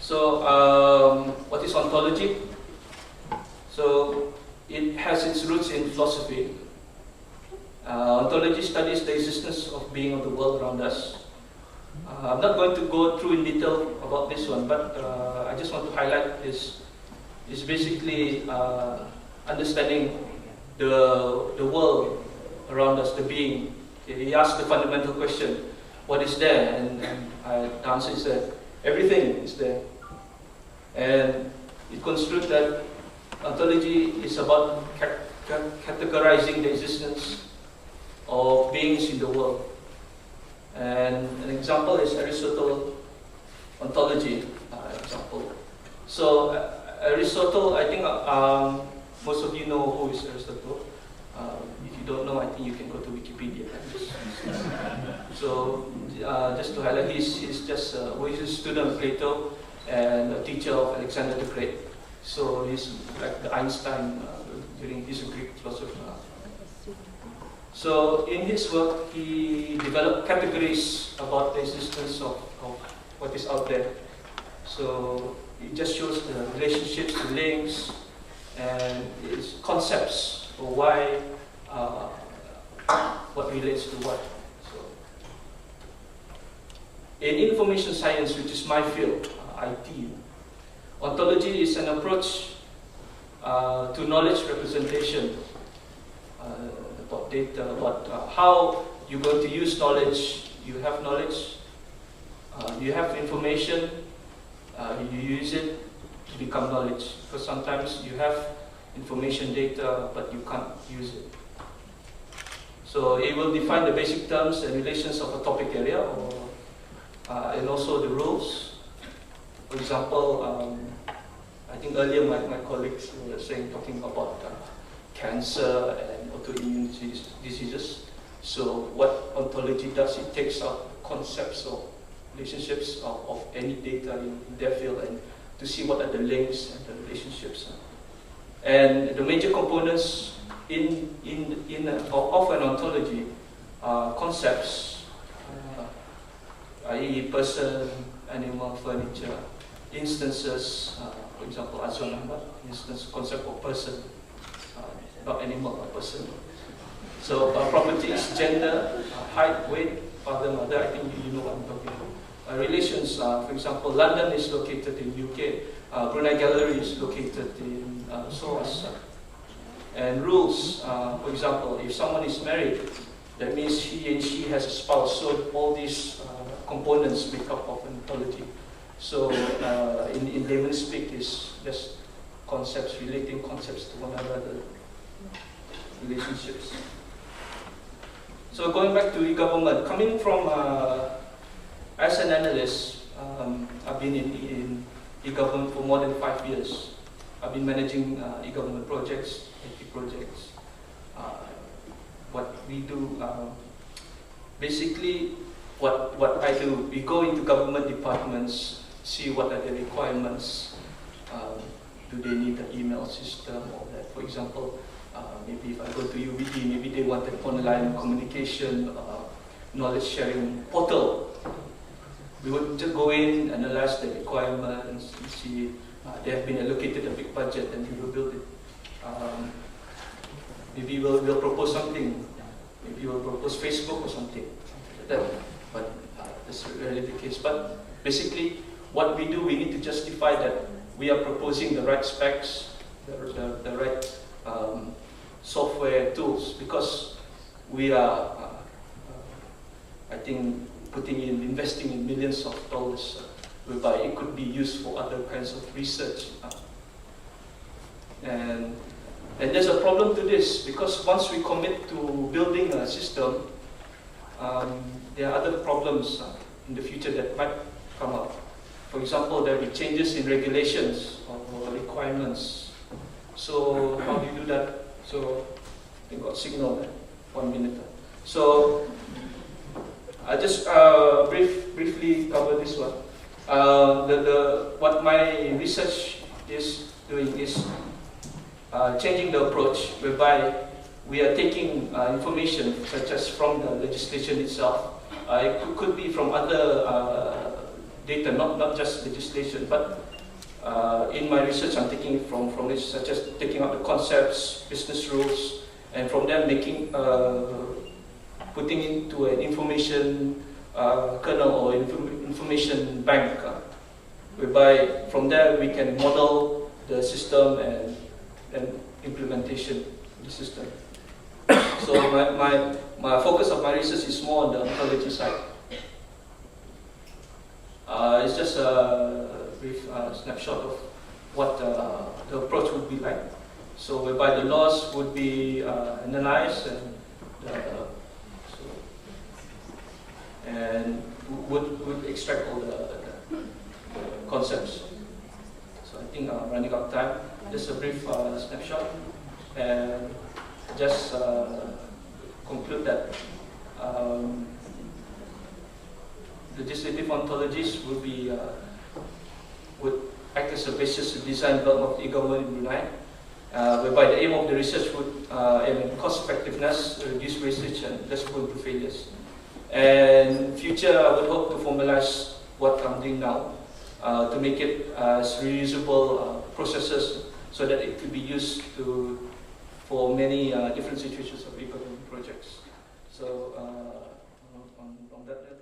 So, what is ontology? So, it has its roots in philosophy. Ontology studies the existence of being of the world around us. I'm not going to go through in detail about this one, but I just want to highlight this. It's basically understanding the world around us, the being. He asked the fundamental question, what is there? And the answer is that everything is there. And it construed that ontology is about categorizing the existence of beings in the world. And an example is Aristotle ontology example. So Aristotle, I think most of you know who is Aristotle. If you don't know, I think you can go to Wikipedia. So just to highlight, he's just a student of Plato and a teacher of Alexander the Great. So he's like the Einstein during his Greek philosopher. So in his work, he developed categories about the existence of what is out there. So it just shows the relationships, the links, and its concepts for why, what relates to what. So in information science, which is my field, IT, ontology is an approach to knowledge representation. About data, about how you're going to use knowledge. You have knowledge, you have information, you use it to become knowledge. Because sometimes you have information data, but you can't use it. So it will define the basic terms and relations of a topic area, and also the rules. For example, I think earlier my colleagues were talking about cancer and autoimmune diseases. So what ontology does, it takes out concepts or relationships of any data in their field and to see what are the links and the relationships. And the major components of an ontology are concepts, i.e. person, animal, furniture, instances, for example, Azuan Ahmad, instance, concept of person. Not animal, but person. So properties, gender, height, weight, father, mother, I think you know what I'm talking about. Relations, for example, London is located in UK, Brunei Gallery is located in SOAS. And rules, for example, if someone is married, that means he and she has a spouse, so all these components make up of an ontology. So in layman speak, is just concepts, relating concepts to one another. Relationships. So going back to e-government, coming from as an analyst, I've been in e-government for more than 5 years. I've been managing e-government projects, IT projects. What we do, basically, what I do, we go into government departments, see what are the requirements. Do they need an email system or that? For example, maybe if I go to UBD, maybe they want an online communication, knowledge sharing portal. We would just go in, analyze the requirements, and see they have been allocated a big budget and we will build it. Maybe we'll propose something. Maybe we'll propose Facebook or something like that. But that's rarely the case. But basically, what we do, we need to justify that we are proposing the right specs, the right software tools, because we are, I think, investing in millions of dollars, whereby it could be used for other kinds of research. And there's a problem to this, because once we commit to building a system, there are other problems in the future that might come up. For example, there will be changes in regulations or requirements. So how do you do that? So I got signal there, 1 minute. So I just briefly cover this one. What my research is doing is changing the approach, whereby we are taking information such as from the legislation itself. It could be from other data, not just legislation, but in my research I'm taking it from this, such as taking out the concepts, business rules, and from there making, putting into an information kernel or information bank, whereby from there we can model the system and implementation of the system. So my focus of my research is more on the ontology side. It's just a brief snapshot of what the approach would be like. So whereby the laws would be analyzed and would extract all the concepts. So I think I'm running out of time. Just a brief snapshot, and just conclude that legislative ontologies would act as a basis to design development of the e-government in Brunei, whereby the aim of the research would aim at cost effectiveness, reduce wastage, and less prone to failures. And in future, I would hope to formalize what I'm doing now to make it as reusable processes so that it could be used for many different situations of e-government projects. So on that level.